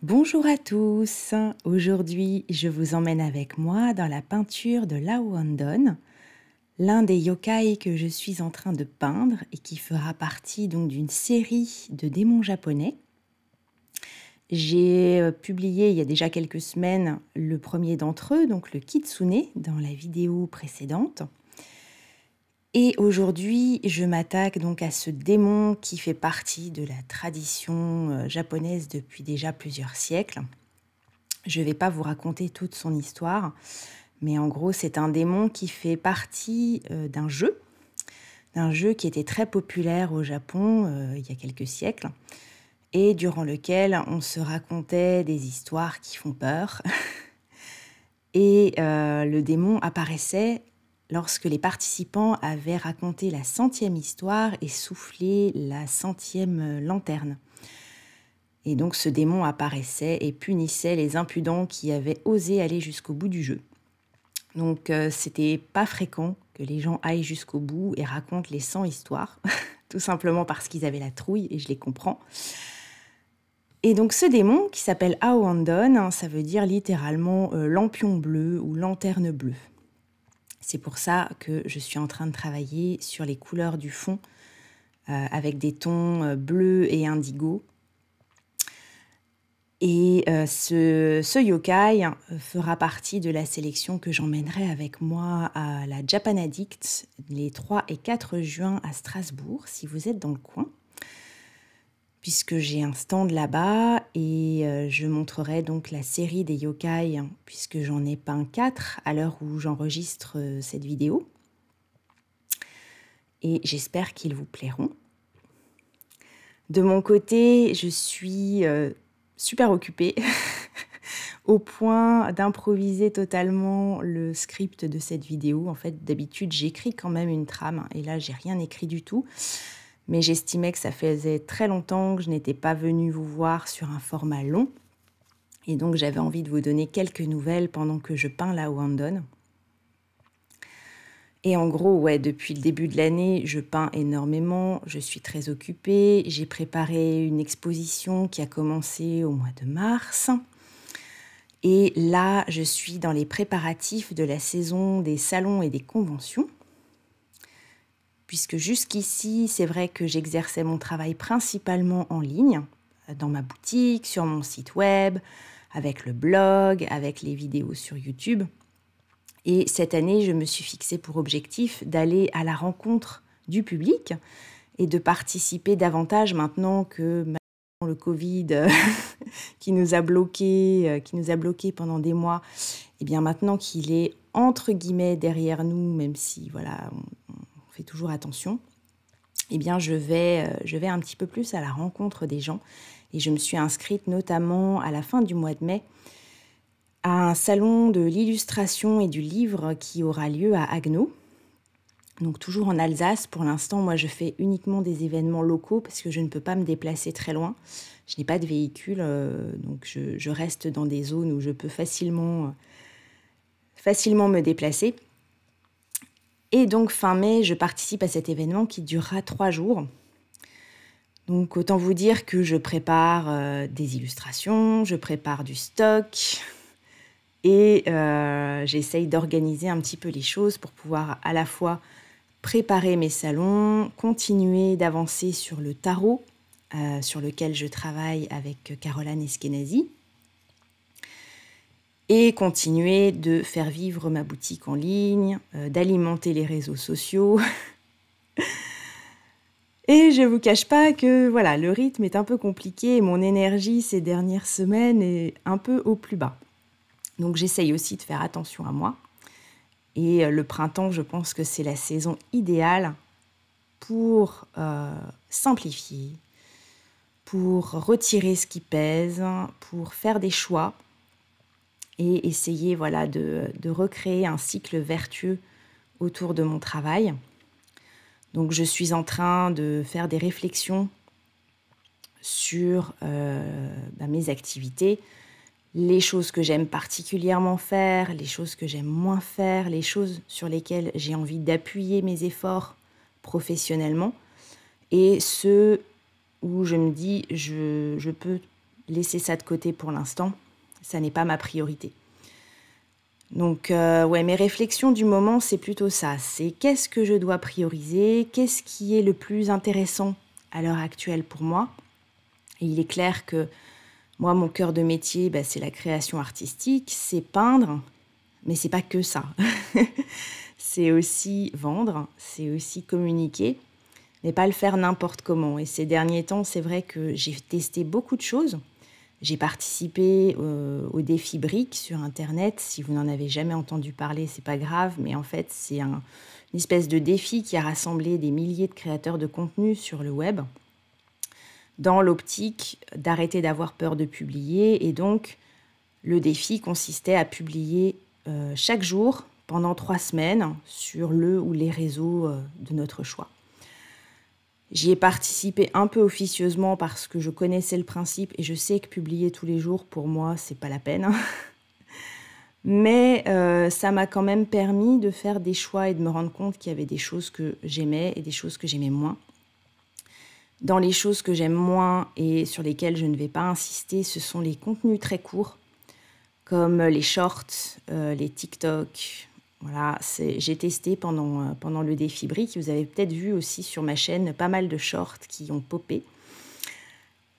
Bonjour à tous, aujourd'hui je vous emmène avec moi dans la peinture de Lao Andon, l'un des yokai que je suis en train de peindre et qui fera partie donc d'une série de démons japonais. J'ai publié il y a déjà quelques semaines le premier d'entre eux, donc le Kitsune, dans la vidéo précédente. Et aujourd'hui, je m'attaque donc à ce démon qui fait partie de la tradition japonaise depuis déjà plusieurs siècles. Je ne vais pas vous raconter toute son histoire, mais en gros, c'est un démon qui fait partie d'un jeu qui était très populaire au Japon il y a quelques siècles, et durant lequel on se racontait des histoires qui font peur. Et le démon apparaissait lorsque les participants avaient raconté la 100e histoire et soufflé la 100e lanterne. Et donc ce démon apparaissait et punissait les impudents qui avaient osé aller jusqu'au bout du jeu. Donc c'était pas fréquent que les gens aillent jusqu'au bout et racontent les 100 histoires, tout simplement parce qu'ils avaient la trouille, et je les comprends. Et donc ce démon, qui s'appelle Aoandon, ça veut dire littéralement lampion bleu ou lanterne bleue. C'est pour ça que je suis en train de travailler sur les couleurs du fond avec des tons bleus et indigo. Et ce yokai fera partie de la sélection que j'emmènerai avec moi à la Japan Addict les 3 et 4 juin à Strasbourg, si vous êtes dans le coin, puisque j'ai un stand là-bas et je montrerai donc la série des yokai, puisque j'en ai peint 4 à l'heure où j'enregistre cette vidéo. Et j'espère qu'ils vous plairont. De mon côté, je suis super occupée, au point d'improviser totalement le script de cette vidéo. En fait, d'habitude, j'écris quand même une trame, et là, j'ai rien écrit du tout. Mais j'estimais que ça faisait très longtemps que je n'étais pas venue vous voir sur un format long. Et donc, j'avais envie de vous donner quelques nouvelles pendant que je peins Lao Andon. Et en gros, ouais, depuis le début de l'année, je peins énormément, je suis très occupée. J'ai préparé une exposition qui a commencé au mois de mars. Et là, je suis dans les préparatifs de la saison des salons et des conventions. Puisque jusqu'ici, c'est vrai que j'exerçais mon travail principalement en ligne, dans ma boutique, sur mon site web, avec le blog, avec les vidéos sur YouTube. Et cette année, je me suis fixée pour objectif d'aller à la rencontre du public et de participer davantage maintenant que le Covid qui nous a bloqués pendant des mois. Et bien maintenant qu'il est entre guillemets derrière nous, même si voilà, on fait toujours attention, eh bien je vais un petit peu plus à la rencontre des gens. Et je me suis inscrite notamment à la fin du mois de mai à un salon de l'illustration et du livre qui aura lieu à Haguenau. Donc toujours en Alsace. Pour l'instant, moi je fais uniquement des événements locaux parce que je ne peux pas me déplacer très loin. Je n'ai pas de véhicule, donc je reste dans des zones où je peux facilement me déplacer. Et donc fin mai, je participe à cet événement qui durera 3 jours. Donc autant vous dire que je prépare des illustrations, je prépare du stock et j'essaye d'organiser un petit peu les choses pour pouvoir à la fois préparer mes salons, continuer d'avancer sur le tarot sur lequel je travaille avec Caroline Eskenazi et continuer de faire vivre ma boutique en ligne, d'alimenter les réseaux sociaux. Et je ne vous cache pas que voilà, le rythme est un peu compliqué et mon énergie ces dernières semaines est un peu au plus bas. Donc j'essaye aussi de faire attention à moi. Et le printemps, je pense que c'est la saison idéale pour simplifier, pour retirer ce qui pèse, pour faire des choix et essayer voilà, de recréer un cycle vertueux autour de mon travail. Donc je suis en train de faire des réflexions sur mes activités, les choses que j'aime particulièrement faire, les choses que j'aime moins faire, les choses sur lesquelles j'ai envie d'appuyer mes efforts professionnellement et ceux où je me dis je peux laisser ça de côté pour l'instant. Ça n'est pas ma priorité. Donc, mes réflexions du moment, c'est plutôt ça. C'est qu'est-ce que je dois prioriser? Qu'est-ce qui est le plus intéressant à l'heure actuelle pour moi? Et il est clair que moi, mon cœur de métier, c'est la création artistique, c'est peindre, mais c'est pas que ça. C'est aussi vendre, c'est aussi communiquer, mais pas le faire n'importe comment. Et ces derniers temps, c'est vrai que j'ai testé beaucoup de choses. J'ai participé au défi Brick sur Internet. Si vous n'en avez jamais entendu parler, c'est pas grave, mais en fait, c'est une espèce de défi qui a rassemblé des milliers de créateurs de contenu sur le web dans l'optique d'arrêter d'avoir peur de publier. Et donc, le défi consistait à publier chaque jour pendant 3 semaines sur le ou les réseaux de notre choix. J'y ai participé un peu officieusement parce que je connaissais le principe et je sais que publier tous les jours, pour moi, c'est pas la peine. Mais ça m'a quand même permis de faire des choix et de me rendre compte qu'il y avait des choses que j'aimais et des choses que j'aimais moins. Dans les choses que j'aime moins et sur lesquelles je ne vais pas insister, ce sont les contenus très courts, comme les shorts, les TikTok. Voilà, j'ai testé pendant le défi Brick. Vous avez peut-être vu aussi sur ma chaîne pas mal de shorts qui ont popé.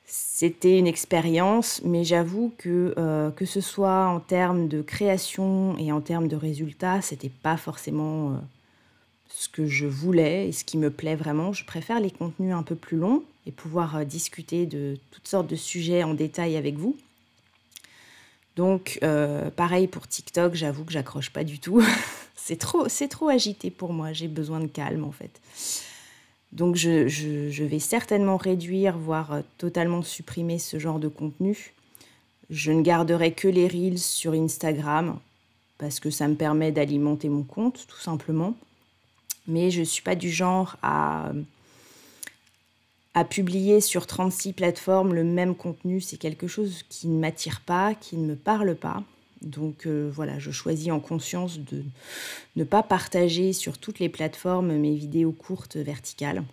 C'était une expérience, mais j'avoue que ce soit en termes de création et en termes de résultats, c'était pas forcément ce que je voulais et ce qui me plaît vraiment. Je préfère les contenus un peu plus longs et pouvoir discuter de toutes sortes de sujets en détail avec vous. Donc, pareil pour TikTok, j'avoue que j'accroche pas du tout. C'est trop agité pour moi, j'ai besoin de calme en fait. Donc, je vais certainement réduire, voire totalement supprimer ce genre de contenu. Je ne garderai que les Reels sur Instagram parce que ça me permet d'alimenter mon compte, tout simplement. Mais je ne suis pas du genre à publier sur 36 plateformes le même contenu. C'est quelque chose qui ne m'attire pas, qui ne me parle pas. Donc voilà, je choisis en conscience de ne pas partager sur toutes les plateformes mes vidéos courtes verticales.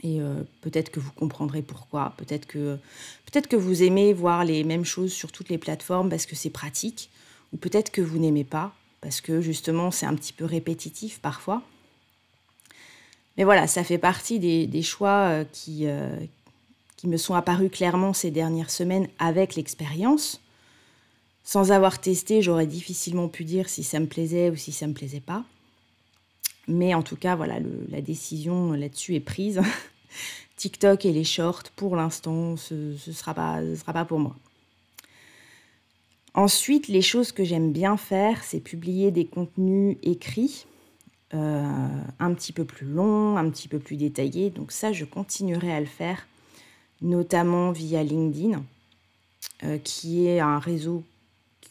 Et peut-être que vous comprendrez pourquoi. Peut-être que vous aimez voir les mêmes choses sur toutes les plateformes parce que c'est pratique. Ou peut-être que vous n'aimez pas parce que justement c'est un petit peu répétitif parfois. Mais voilà, ça fait partie des choix qui me sont apparus clairement ces dernières semaines avec l'expérience. Sans avoir testé, j'aurais difficilement pu dire si ça me plaisait ou si ça ne me plaisait pas. Mais en tout cas, voilà, la décision là-dessus est prise. TikTok et les shorts, pour l'instant, ce sera pas pour moi. Ensuite, les choses que j'aime bien faire, c'est publier des contenus écrits, un petit peu plus longs, un petit peu plus détaillés. Donc ça, je continuerai à le faire, notamment via LinkedIn, qui est un réseau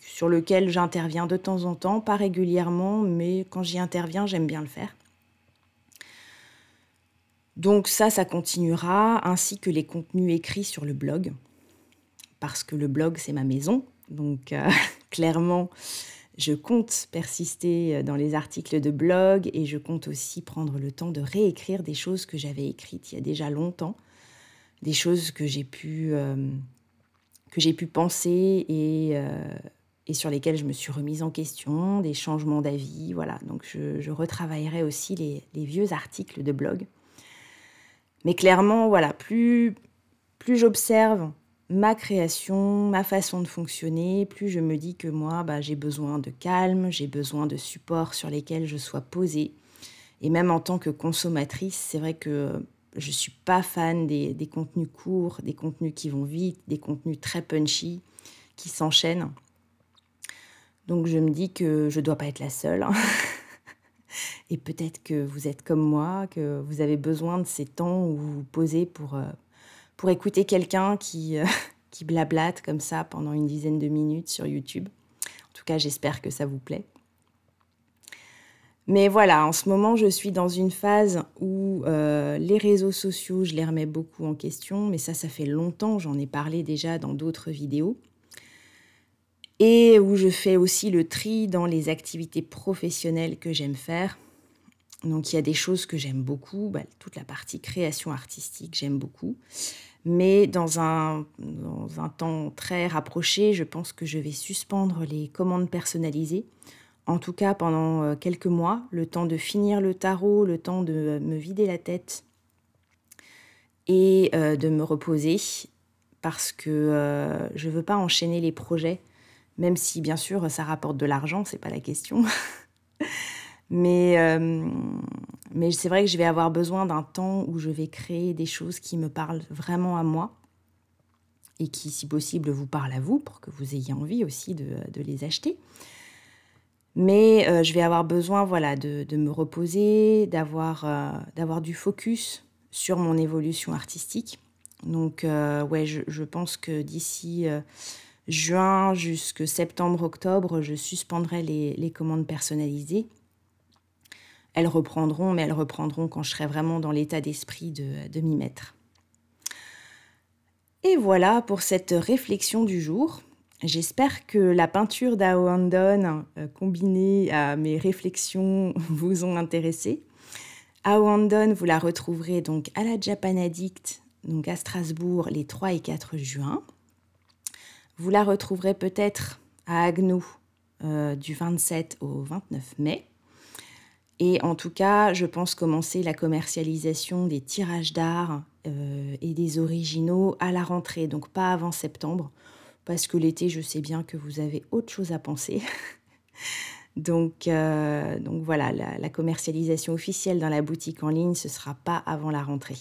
sur lequel j'interviens de temps en temps, pas régulièrement, mais quand j'y interviens, j'aime bien le faire. Donc ça continuera, ainsi que les contenus écrits sur le blog, parce que le blog, c'est ma maison. Donc clairement, je compte persister dans les articles de blog et je compte aussi prendre le temps de réécrire des choses que j'avais écrites il y a déjà longtemps, des choses que j'ai pu penser et sur lesquelles je me suis remise en question, des changements d'avis, voilà. Donc je retravaillerai aussi les vieux articles de blog. Mais clairement, voilà, plus j'observe ma création, ma façon de fonctionner, plus je me dis que moi, j'ai besoin de calme, j'ai besoin de supports sur lesquels je sois posée. Et même en tant que consommatrice, c'est vrai que je ne suis pas fan des contenus courts, des contenus qui vont vite, des contenus très punchy, qui s'enchaînent. Donc je me dis que je ne dois pas être la seule. Et peut-être que vous êtes comme moi, que vous avez besoin de ces temps où vous vous posez pour écouter quelqu'un qui blablate comme ça pendant une dizaine de minutes sur YouTube. En tout cas, j'espère que ça vous plaît. Mais voilà, en ce moment, je suis dans une phase où les réseaux sociaux, je les remets beaucoup en question. Mais ça fait longtemps, j'en ai parlé déjà dans d'autres vidéos. Et où je fais aussi le tri dans les activités professionnelles que j'aime faire. Donc, il y a des choses que j'aime beaucoup. Toute la partie création artistique, j'aime beaucoup. Mais dans un temps très rapproché, je pense que je vais suspendre les commandes personnalisées. En tout cas, pendant quelques mois, le temps de finir le tarot, le temps de me vider la tête et de me reposer parce que je ne veux pas enchaîner les projets, même si bien sûr ça rapporte de l'argent, c'est pas la question. Mais, euh, mais c'est vrai que je vais avoir besoin d'un temps où je vais créer des choses qui me parlent vraiment à moi et qui, si possible, vous parlent à vous pour que vous ayez envie aussi de les acheter. Mais je vais avoir besoin voilà, de me reposer, d'avoir du focus sur mon évolution artistique. Donc ouais, je pense que d'ici juin jusqu'à septembre-octobre, je suspendrai les commandes personnalisées. Elles reprendront, mais elles reprendront quand je serai vraiment dans l'état d'esprit de m'y mettre. Et voilà pour cette réflexion du jour. J'espère que la peinture d'Ao Andon combinée à mes réflexions vous ont intéressé. Ao Andon, vous la retrouverez donc à la Japan Addict, donc à Strasbourg, les 3 et 4 juin. Vous la retrouverez peut-être à Agnou du 27 au 29 mai. Et en tout cas, je pense commencer la commercialisation des tirages d'art et des originaux à la rentrée, donc pas avant septembre, parce que l'été, je sais bien que vous avez autre chose à penser. donc voilà, la commercialisation officielle dans la boutique en ligne, ce ne sera pas avant la rentrée.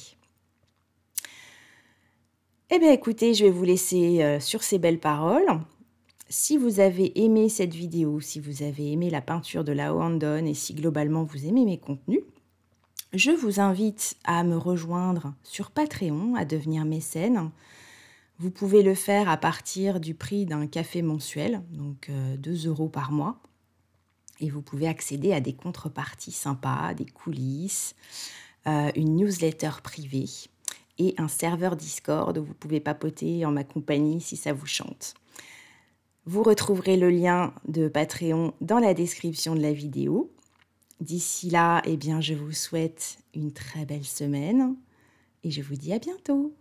Eh bien écoutez, je vais vous laisser sur ces belles paroles. Si vous avez aimé cette vidéo, si vous avez aimé la peinture de Ao Andon et si globalement vous aimez mes contenus, je vous invite à me rejoindre sur Patreon, à devenir mécène. Vous pouvez le faire à partir du prix d'un café mensuel, donc 2 € par mois. Et vous pouvez accéder à des contreparties sympas, des coulisses, une newsletter privée et un serveur Discord où vous pouvez papoter en ma compagnie si ça vous chante. Vous retrouverez le lien de Patreon dans la description de la vidéo. D'ici là, eh bien, je vous souhaite une très belle semaine et je vous dis à bientôt.